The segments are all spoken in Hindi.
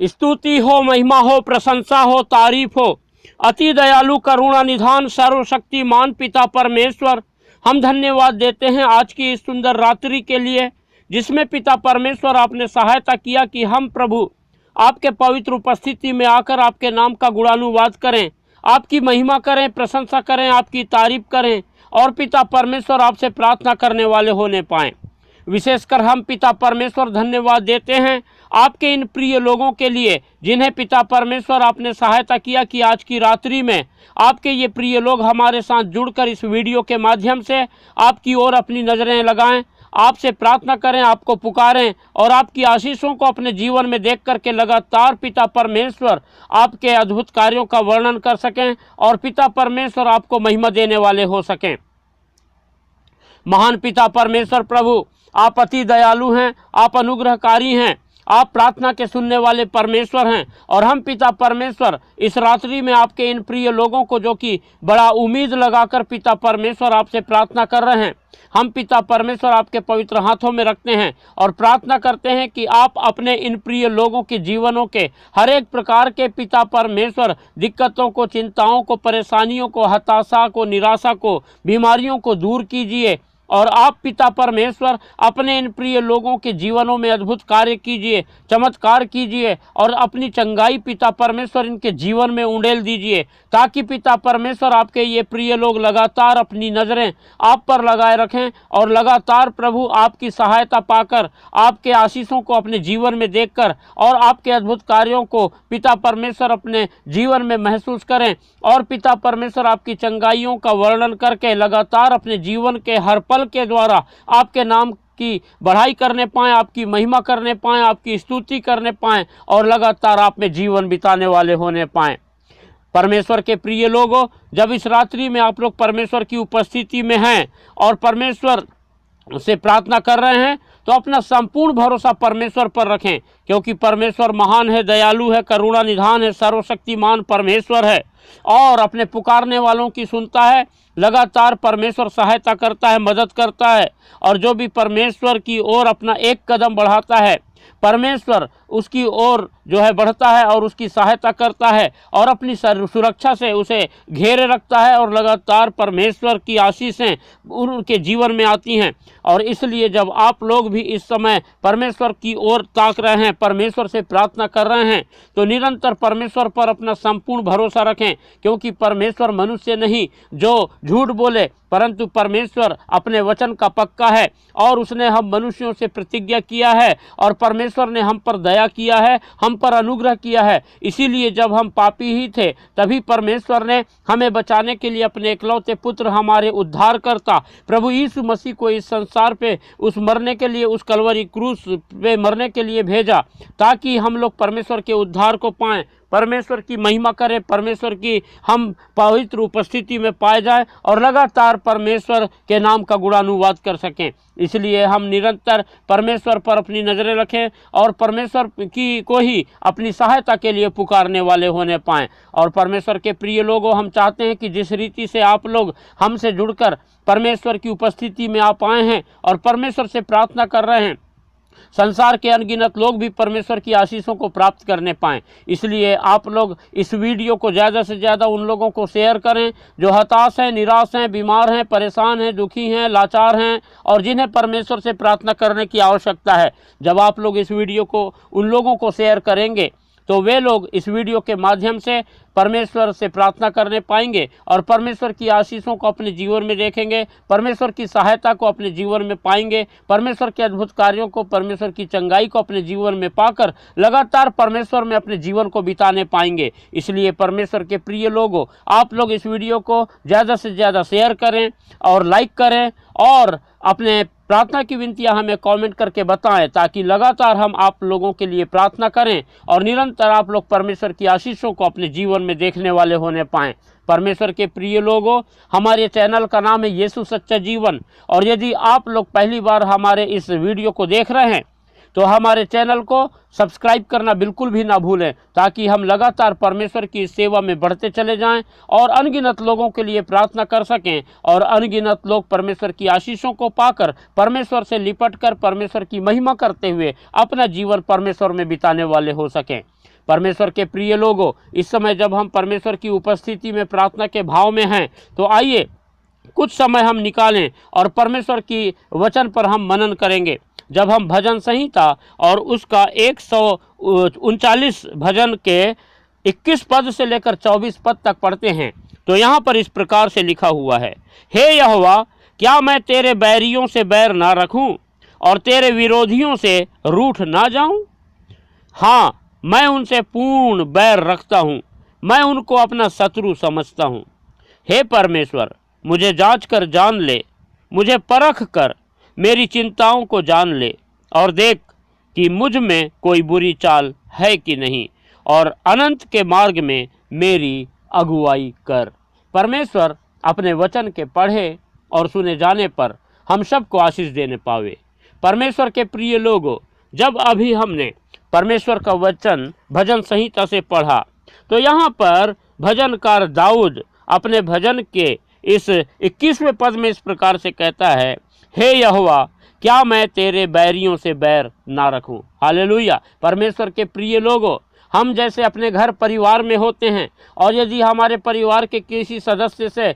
स्तुति हो, महिमा हो, प्रशंसा हो, तारीफ हो। अति दयालु करुणा निधान सर्वशक्तिमान पिता परमेश्वर, हम धन्यवाद देते हैं आज की इस सुंदर रात्रि के लिए, जिसमें पिता परमेश्वर आपने सहायता किया कि हम प्रभु आपके पवित्र उपस्थिति में आकर आपके नाम का गुणानुवाद करें, आपकी महिमा करें, प्रशंसा करें, आपकी तारीफ करें और पिता परमेश्वर आपसे प्रार्थना करने वाले होने पाएं। विशेषकर हम पिता परमेश्वर धन्यवाद देते हैं आपके इन प्रिय लोगों के लिए, जिन्हें पिता परमेश्वर आपने सहायता किया कि आज की रात्रि में आपके ये प्रिय लोग हमारे साथ जुड़कर इस वीडियो के माध्यम से आपकी ओर अपनी नज़रें लगाएं, आपसे प्रार्थना करें, आपको पुकारें और आपकी आशीषों को अपने जीवन में देख करके लगातार पिता परमेश्वर आपके अद्भुत कार्यों का वर्णन कर सकें और पिता परमेश्वर आपको महिमा देने वाले हो सकें। महान पिता परमेश्वर प्रभु, आप अति दयालु हैं, आप अनुग्रहकारी हैं, आप प्रार्थना के सुनने वाले परमेश्वर हैं और हम पिता परमेश्वर इस रात्रि में आपके इन प्रिय लोगों को, जो कि बड़ा उम्मीद लगाकर पिता परमेश्वर आपसे प्रार्थना कर रहे हैं, हम पिता परमेश्वर आपके पवित्र हाथों में रखते हैं और प्रार्थना करते हैं कि आप अपने इन प्रिय लोगों के जीवनों के हर एक प्रकार के पिता परमेश्वर दिक्कतों को, चिंताओं को, परेशानियों को, हताशा को, निराशा को, बीमारियों को दूर कीजिए और आप पिता परमेश्वर अपने इन प्रिय लोगों के जीवनों में अद्भुत कार्य कीजिए, चमत्कार कीजिए और अपनी चंगाई पिता परमेश्वर इनके जीवन में उंडेल दीजिए, ताकि पिता परमेश्वर आपके ये प्रिय लोग लगातार अपनी नज़रें आप पर लगाए रखें और लगातार प्रभु आपकी सहायता पाकर, आपके आशीषों को अपने जीवन में देखकर और आपके अद्भुत कार्यों को पिता परमेश्वर अपने जीवन में महसूस करें और पिता परमेश्वर आपकी चंगाइयों का वर्णन करके लगातार अपने जीवन के हर पल के द्वारा आपके नाम की बढ़ाई करने पाएँ, आपकी महिमा करने पाएँ, आपकी स्तुति करने पाएँ और लगातार आप में जीवन बिताने वाले होने पाएँ। परमेश्वर के प्रिय लोगों, जब इस रात्रि में आप लोग परमेश्वर की उपस्थिति में हैं और परमेश्वर से प्रार्थना कर रहे हैं, तो अपना संपूर्ण भरोसा परमेश्वर पर रखें, क्योंकि परमेश्वर महान है, दयालु है, करुणा निधान है, सर्वशक्तिमान परमेश्वर है और अपने पुकारने वालों की सुनता है। लगातार परमेश्वर सहायता करता है, मदद करता है और जो भी परमेश्वर की ओर अपना एक कदम बढ़ाता है, परमेश्वर उसकी ओर जो है बढ़ता है और उसकी सहायता करता है और अपनी सुरक्षा से उसे घेरे रखता है और लगातार परमेश्वर की आशीषें उनके जीवन में आती हैं। और इसलिए जब आप लोग भी इस समय परमेश्वर की ओर ताक रहे हैं, परमेश्वर से प्रार्थना कर रहे हैं, तो निरंतर परमेश्वर पर अपना संपूर्ण भरोसा रखें, क्योंकि परमेश्वर मनुष्य नहीं जो झूठ बोले, परंतु परमेश्वर अपने वचन का पक्का है और उसने हम मनुष्यों से प्रतिज्ञा किया है और परमेश्वर ने हम पर दया किया है, हम पर अनुग्रह किया है। इसीलिए जब हम पापी ही थे, तभी परमेश्वर ने हमें बचाने के लिए अपने इकलौते पुत्र, हमारे उद्धारकर्ता प्रभु यीशु मसीह को इस संसार पे उस मरने के लिए, उस कलवरी क्रूस पे मरने के लिए भेजा, ताकि हम लोग परमेश्वर के उद्धार को पाएं, परमेश्वर की महिमा करें, परमेश्वर की हम पवित्र उपस्थिति में पाए जाएं और लगातार परमेश्वर के नाम का गुणानुवाद कर सकें। इसलिए हम निरंतर परमेश्वर पर अपनी नज़रें रखें और परमेश्वर की को ही अपनी सहायता के लिए पुकारने वाले होने पाएं। और परमेश्वर के प्रिय लोगों, हम चाहते हैं कि जिस रीति से आप लोग हमसे जुड़कर परमेश्वर की उपस्थिति में आप आए हैं और परमेश्वर से प्रार्थना कर रहे हैं, संसार के अनगिनत लोग भी परमेश्वर की आशीषों को प्राप्त करने पाएं। इसलिए आप लोग इस वीडियो को ज़्यादा से ज़्यादा उन लोगों को शेयर करें जो हताश हैं, निराश हैं, बीमार हैं, परेशान हैं, दुखी हैं, लाचार हैं और जिन्हें परमेश्वर से प्रार्थना करने की आवश्यकता है। जब आप लोग इस वीडियो को उन लोगों को शेयर करेंगे, तो वे लोग इस वीडियो के माध्यम से परमेश्वर से प्रार्थना करने पाएंगे और परमेश्वर की आशीषों को अपने जीवन में देखेंगे, परमेश्वर की सहायता को अपने जीवन में पाएंगे, परमेश्वर के अद्भुत कार्यों को, परमेश्वर की चंगाई को अपने जीवन में पाकर लगातार परमेश्वर में अपने जीवन को बिताने पाएंगे। इसलिए परमेश्वर के प्रिय लोगों, आप लोग इस वीडियो को ज़्यादा से ज़्यादा शेयर करें और लाइक करें और अपने प्रार्थना की विनतियां हमें कमेंट करके बताएं, ताकि लगातार हम आप लोगों के लिए प्रार्थना करें और निरंतर आप लोग परमेश्वर की आशीषों को अपने जीवन में देखने वाले होने पाएं। परमेश्वर के प्रिय लोगों, हमारे चैनल का नाम है यीशु सच्चा जीवन और यदि आप लोग पहली बार हमारे इस वीडियो को देख रहे हैं, तो हमारे चैनल को सब्सक्राइब करना बिल्कुल भी ना भूलें, ताकि हम लगातार परमेश्वर की सेवा में बढ़ते चले जाएं और अनगिनत लोगों के लिए प्रार्थना कर सकें और अनगिनत लोग परमेश्वर की आशीषों को पाकर, परमेश्वर से लिपट कर परमेश्वर की महिमा करते हुए अपना जीवन परमेश्वर में बिताने वाले हो सकें। परमेश्वर के प्रिय लोगों, इस समय जब हम परमेश्वर की उपस्थिति में प्रार्थना के भाव में हैं, तो आइए कुछ समय हम निकालें और परमेश्वर की वचन पर हम मनन करेंगे। जब हम भजन संहिता और उसका 139 भजन के 21 पद से लेकर 24 पद तक पढ़ते हैं, तो यहाँ पर इस प्रकार से लिखा हुआ है, हे यहोवा, क्या मैं तेरे बैरियों से बैर ना रखूं और तेरे विरोधियों से रूठ ना जाऊं? हाँ, मैं उनसे पूर्ण बैर रखता हूँ, मैं उनको अपना शत्रु समझता हूँ। हे परमेश्वर, मुझे जांच कर जान ले, मुझे परख कर मेरी चिंताओं को जान ले, और देख कि मुझ में कोई बुरी चाल है कि नहीं, और अनंत के मार्ग में मेरी अगुवाई कर। परमेश्वर अपने वचन के पढ़े और सुने जाने पर हम सबको आशीष देने पावे। परमेश्वर के प्रिय लोगों, जब अभी हमने परमेश्वर का वचन भजन संहिता से पढ़ा, तो यहाँ पर भजनकार दाऊद अपने भजन के इस 21वें पद में इस प्रकार से कहता है, हे यहोवा, क्या मैं तेरे बैरियों से बैर ना रखूं। हालेलुया। परमेश्वर के प्रिय लोगों, हम जैसे अपने घर परिवार में होते हैं, और यदि हमारे परिवार के किसी सदस्य से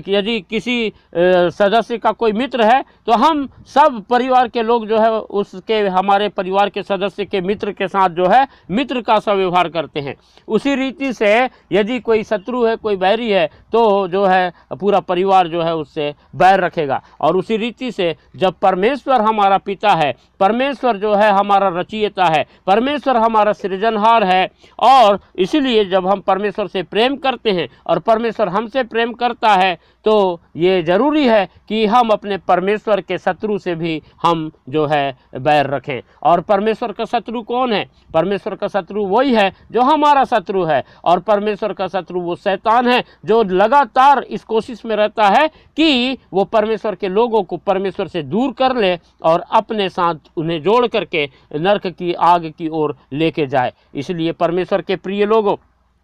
यदि किसी सदस्य का कोई मित्र है, तो हम सब परिवार के लोग जो है उसके हमारे परिवार के सदस्य के मित्र के साथ जो है मित्र का सा व्यवहार करते हैं। उसी रीति से यदि कोई शत्रु है, कोई बैरी है, तो जो है पूरा परिवार जो है उससे बैर रखेगा। और उसी रीति से जब परमेश्वर हमारा पिता है, परमेश्वर जो है हमारा रचयिता है, परमेश्वर हमारा सृजनहार है, और इसीलिए जब हम परमेश्वर से प्रेम करते हैं और परमेश्वर हमसे प्रेम करता है, तो ये जरूरी है कि हम अपने परमेश्वर के शत्रु से भी हम जो है बैर रखें। और परमेश्वर का शत्रु कौन है? परमेश्वर का शत्रु वही है जो हमारा शत्रु है, और परमेश्वर का शत्रु वो शैतान है जो लगातार इस कोशिश में रहता है कि वो परमेश्वर के लोगों को परमेश्वर से दूर कर ले और अपने साथ उन्हें जोड़ करके नरक की आग की ओर लेके जाए। इसलिए परमेश्वर के प्रिय लोगों,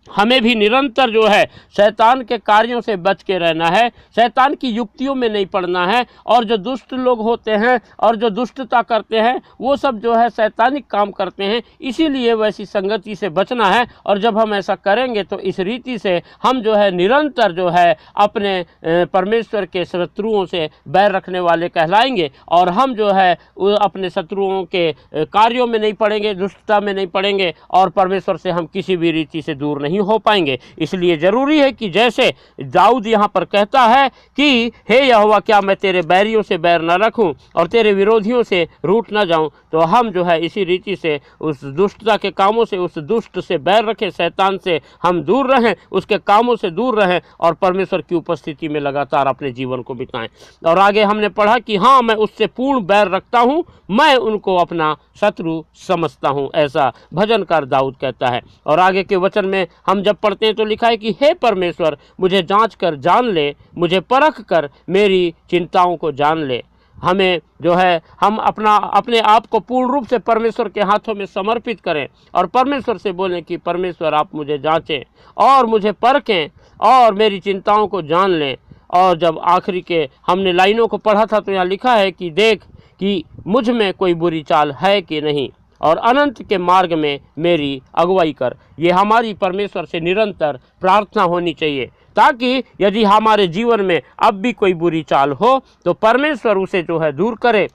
हमें भी निरंतर जो है शैतान के कार्यों से बच के रहना है, शैतान की युक्तियों में नहीं पड़ना है। और जो दुष्ट लोग होते हैं और जो दुष्टता करते हैं, वो सब जो है शैतानिक काम करते हैं, इसीलिए वैसी संगति से बचना है। और जब हम ऐसा करेंगे तो इस रीति से हम जो है निरंतर जो है अपने परमेश्वर के शत्रुओं से बैर रखने वाले कहलाएंगे, और हम जो है अपने शत्रुओं के कार्यों में नहीं पड़ेंगे, दुष्टता में नहीं पड़ेंगे, और परमेश्वर से हम किसी भी रीति से दूर नहीं हो पाएंगे। इसलिए जरूरी है कि जैसे दाऊद यहाँ पर कहता है कि हे यहोवा, क्या मैं तेरे बैरियों से बैर न रखूं और तेरे विरोधियों से रूठ न जाऊं, तो हम जो है इसी रीति से उस दुष्टता के कामों से, उस दुष्ट से बैर रखें, शैतान से हम दूर रहें, उसके कामों से दूर रहें, और परमेश्वर की उपस्थिति में लगातार अपने जीवन को बिताएं। और आगे हमने पढ़ा कि हाँ, मैं उससे पूर्ण बैर रखता हूँ, मैं उनको अपना शत्रु समझता हूँ, ऐसा भजनकार दाऊद कहता है। और आगे के वचन में हम जब पढ़ते हैं तो लिखा है कि हे परमेश्वर, मुझे जांच कर जान ले, मुझे परख कर मेरी चिंताओं को जान ले। हमें जो है हम अपने आप को पूर्ण रूप से परमेश्वर के हाथों में समर्पित करें और परमेश्वर से बोलें कि परमेश्वर, आप मुझे जांचें और मुझे परखें और मेरी चिंताओं को जान लें। और जब आखिरी के हमने लाइनों को पढ़ा था तो यहाँ लिखा है कि देख कि मुझ में कोई बुरी चाल है कि नहीं, और अनंत के मार्ग में मेरी अगुवाई कर। ये हमारी परमेश्वर से निरंतर प्रार्थना होनी चाहिए, ताकि यदि हमारे जीवन में अब भी कोई बुरी चाल हो तो परमेश्वर उसे जो है दूर करे,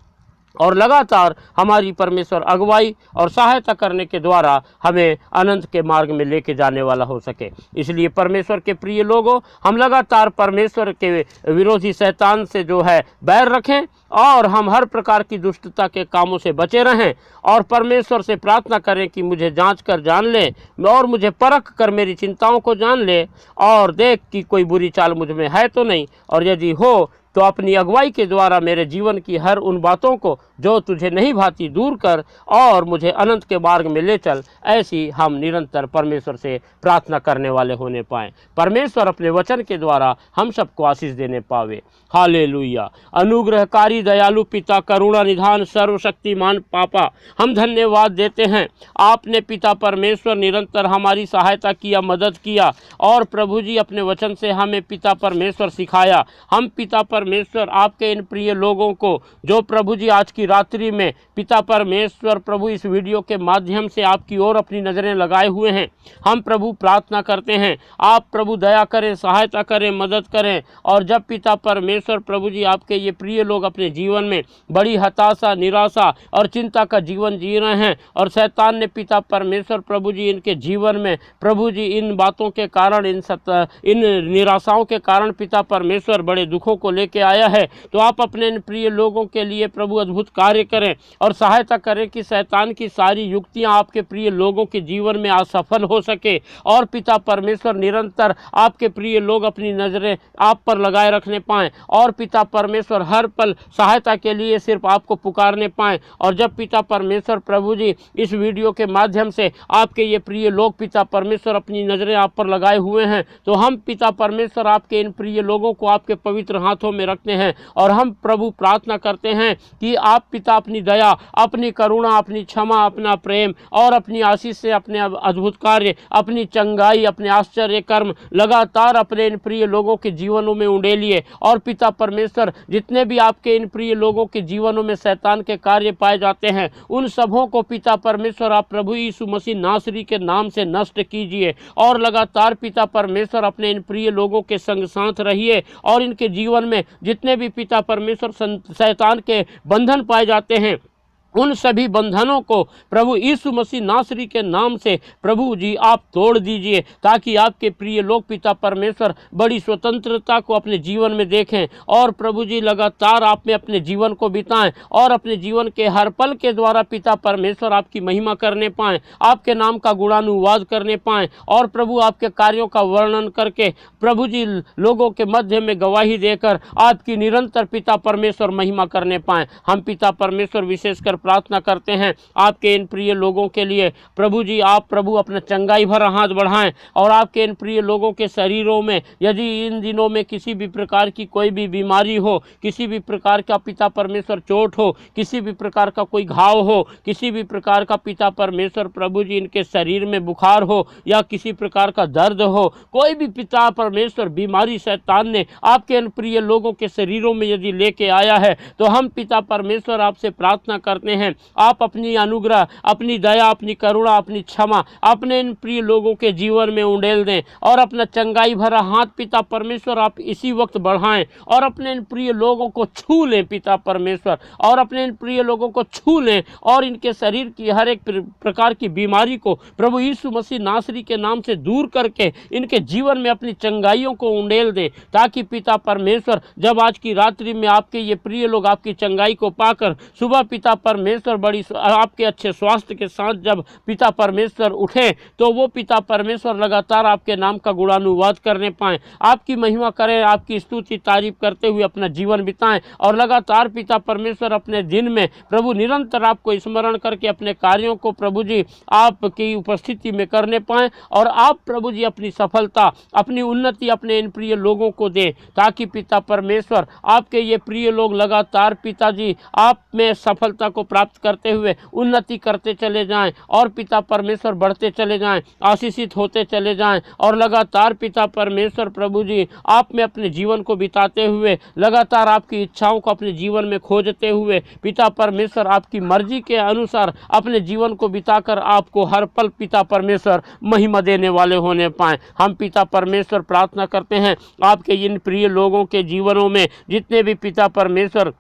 और लगातार हमारी परमेश्वर अगुवाई और सहायता करने के द्वारा हमें अनंत के मार्ग में लेके जाने वाला हो सके। इसलिए परमेश्वर के प्रिय लोगों, हम लगातार परमेश्वर के विरोधी शैतान से जो है बैर रखें, और हम हर प्रकार की दुष्टता के कामों से बचे रहें, और परमेश्वर से प्रार्थना करें कि मुझे जांच कर जान ले और मुझे परख कर मेरी चिंताओं को जान ले, और देख कि कोई बुरी चाल मुझ में है तो नहीं, और यदि हो तो अपनी अगुवाई के द्वारा मेरे जीवन की हर उन बातों को जो तुझे नहीं भाती दूर कर, और मुझे अनंत के मार्ग में ले चल। ऐसी हम निरंतर परमेश्वर से प्रार्थना करने वाले होने पाएँ। परमेश्वर अपने वचन के द्वारा हम सबको आशीष देने पावे। हालेलुया। अनुग्रहकारी दयालु पिता, करुणा निधान, सर्वशक्तिमान पापा, हम धन्यवाद देते हैं। आपने पिता परमेश्वर निरंतर हमारी सहायता किया, मदद किया, और प्रभु जी अपने वचन से हमें पिता परमेश्वर सिखाया। हम पिता परमेश्वर आपके इन प्रिय लोगों को जो प्रभु जी आज की रात्रि में पिता परमेश्वर प्रभु इस वीडियो के माध्यम से आपकी ओर अपनी नज़रें लगाए हुए हैं, हम प्रभु प्रार्थना करते हैं आप प्रभु दया करें, सहायता करें, मदद करें। और जब पिता परमेश्वर प्रभु जी आपके ये प्रिय लोग अपने जीवन में बड़ी हताशा, निराशा और चिंता का जीवन जी रहे हैं और शैतान ने पिता परमेश्वर प्रभु जी इनके जीवन में प्रभु जी इन बातों के कारण, इन निराशाओं के कारण पिता परमेश्वर बड़े दुखों को लेके आया है, तो आप अपने इन प्रिय लोगों के लिए प्रभु अद्भुत कार्य करें और सहायता करें कि शैतान की सारी युक्तियां आपके प्रिय लोगों के जीवन में असफल हो सके और पिता परमेश्वर निरंतर आपके प्रिय लोग अपनी नज़रें आप पर लगाए रखने पाएं और पिता परमेश्वर हर पल सहायता के लिए सिर्फ आपको पुकारने पाएं। और जब पिता परमेश्वर प्रभु जी इस वीडियो के माध्यम से आपके ये प्रिय लोग पिता परमेश्वर अपनी नज़रें आप पर लगाए हुए हैं, तो हम पिता परमेश्वर आपके इन प्रिय लोगों को आपके पवित्र हाथों में रखते हैं और हम प्रभु प्रार्थना करते हैं कि आप पिता अपनी दया, अपनी करुणा, अपनी क्षमा, अपना प्रेम और अपनी आशीष से अपने अद्भुत कार्य, अपनी चंगाई, अपने आश्चर्य कर्म लगातार अपने इन प्रिय लोगों के जीवनों में उंडेलिए। और पिता परमेश्वर जितने भी आपके इन प्रिय लोगों के जीवनों में शैतान के कार्य पाए जाते हैं, उन सबों को पिता परमेश्वर आप प्रभु यीशु मसीह नासरी के नाम से नष्ट कीजिए और लगातार पिता परमेश्वर अपने इन प्रिय लोगों के संग साथ रहिए और इनके जीवन में जितने भी पिता परमेश्वर शैतान के बंधन पाए जाते हैं, उन सभी बंधनों को प्रभु यीशु मसीह नासरी के नाम से प्रभु जी आप तोड़ दीजिए, ताकि आपके प्रिय लोग पिता परमेश्वर बड़ी स्वतंत्रता को अपने जीवन में देखें और प्रभु जी लगातार आप में अपने जीवन को बिताएं और अपने जीवन के हर पल के द्वारा पिता परमेश्वर आपकी महिमा करने पाएं, आपके नाम का गुणानुवाद करने पाएं और प्रभु आपके कार्यों का वर्णन करके प्रभु जी लोगों के मध्य में गवाही देकर आपकी निरंतर पिता परमेश्वर महिमा करने पाएं। हम पिता परमेश्वर विशेषकर प्रार्थना करते हैं आपके इन प्रिय लोगों के लिए प्रभु जी, आप प्रभु अपना चंगाई भरा हाथ बढ़ाएं और आपके इन प्रिय लोगों के शरीरों में यदि इन दिनों में किसी भी प्रकार की कोई भी बीमारी हो, किसी भी प्रकार का पिता परमेश्वर चोट हो, किसी भी प्रकार का कोई घाव हो, किसी भी प्रकार का पिता परमेश्वर प्रभु जी इनके शरीर में बुखार हो या किसी प्रकार का दर्द हो, कोई भी पिता परमेश्वर बीमारी शैतान ने आपके इन प्रिय लोगों के शरीरों में यदि लेके आया है, तो हम पिता परमेश्वर आपसे प्रार्थना करते हैं आप अपनी अनुग्रह, अपनी दया, अपनी करुणा, अपनी क्षमा अपने इन प्रिय लोगों के जीवन में उंडेल दें और अपना चंगाई भरा हाथ पिता परमेश्वर आप इसी वक्त बढ़ाएं और अपने इन प्रिय लोगों को छू लें पिता परमेश्वर, और अपने इन प्रिय लोगों को छू लें और इनके शरीर की हर एक प्रकार की बीमारी को प्रभु यीशु मसीह नासरी के नाम से दूर करके इनके जीवन में अपनी चंगाइयों को उंडेल दें, ताकि पिता परमेश्वर जब आज की रात्रि में आपके ये प्रिय लोग आपकी चंगाई को पाकर सुबह पिता परमेश्वर बड़ी आपके अच्छे स्वास्थ्य के साथ जब पिता परमेश्वर उठे, तो वो पिता परमेश्वर लगातार आपके नाम का गुणानुवाद करने पाएं, आपकी महिमा करें, आपकी स्तुति तारीफ करते हुए अपना जीवन बिताएं और लगातार पिता परमेश्वर अपने दिन में प्रभु निरंतर आपको स्मरण करके अपने कार्यों को प्रभु जी आपकी उपस्थिति में करने पाएं और आप प्रभु जी अपनी सफलता, अपनी उन्नति अपने इन प्रिय लोगों को दें, ताकि पिता परमेश्वर आपके ये प्रिय लोग लगातार पिताजी आप में सफलता को प्राप्त करते हुए उन्नति करते चले जाएं और पिता परमेश्वर बढ़ते चले जाएं, आशीषित होते चले जाएं और लगातार पिता परमेश्वर प्रभु जी आप में अपने जीवन को बिताते हुए लगातार आपकी इच्छाओं को अपने जीवन में खोजते हुए पिता परमेश्वर आपकी मर्जी के अनुसार अपने जीवन को बिताकर आपको हर पल पिता परमेश्वर महिमा देने वाले होने पाएं। हम पिता परमेश्वर प्रार्थना करते हैं आपके इन प्रिय लोगों के जीवनों में जितने भी पिता परमेश्वर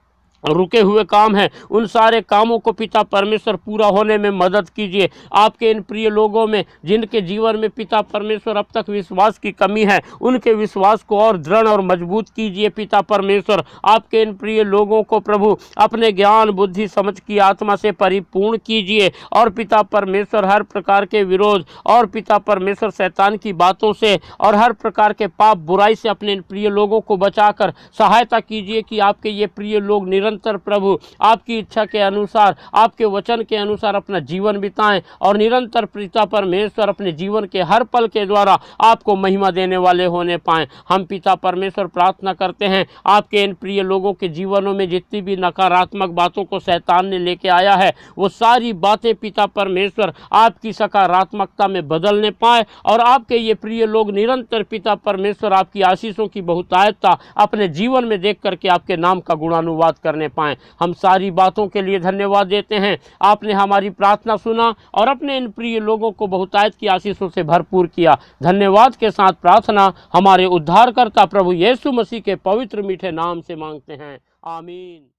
रुके हुए काम हैं, उन सारे कामों को पिता परमेश्वर पूरा होने में मदद कीजिए। आपके इन प्रिय लोगों में जिनके जीवन में पिता परमेश्वर अब तक विश्वास की कमी है, उनके विश्वास को और दृढ़ और मजबूत कीजिए पिता परमेश्वर। आपके इन प्रिय लोगों को प्रभु अपने ज्ञान, बुद्धि, समझ की आत्मा से परिपूर्ण कीजिए और पिता परमेश्वर हर प्रकार के विरोध और पिता परमेश्वर शैतान की बातों से और हर प्रकार के पाप बुराई से अपने इन प्रिय लोगों को बचाकर सहायता कीजिए कि आपके ये प्रिय लोग निरंतर निरंतर प्रभु आपकी इच्छा के अनुसार, आपके वचन के अनुसार अपना जीवन बिताएं और निरंतर पिता परमेश्वर अपने जीवन के हर पल के द्वारा आपको महिमा देने वाले होने पाएं। हम पिता परमेश्वर प्रार्थना करते हैं आपके इन प्रिय लोगों के जीवनों में जितनी भी नकारात्मक बातों को शैतान ने लेके आया है, वो सारी बातें पिता परमेश्वर आपकी सकारात्मकता में बदलने पाए और आपके ये प्रिय लोग निरंतर पिता परमेश्वर आपकी आशीषों की बहुतायतता अपने जीवन में देख करके आपके नाम का गुणानुवाद करने पाएं। हम सारी बातों के लिए धन्यवाद देते हैं। आपने हमारी प्रार्थना सुना और अपने इन प्रिय लोगों को बहुतायत की आशीषों से भरपूर किया। धन्यवाद के साथ प्रार्थना हमारे उद्धारकर्ता प्रभु यीशु मसीह के पवित्र मीठे नाम से मांगते हैं, आमीन।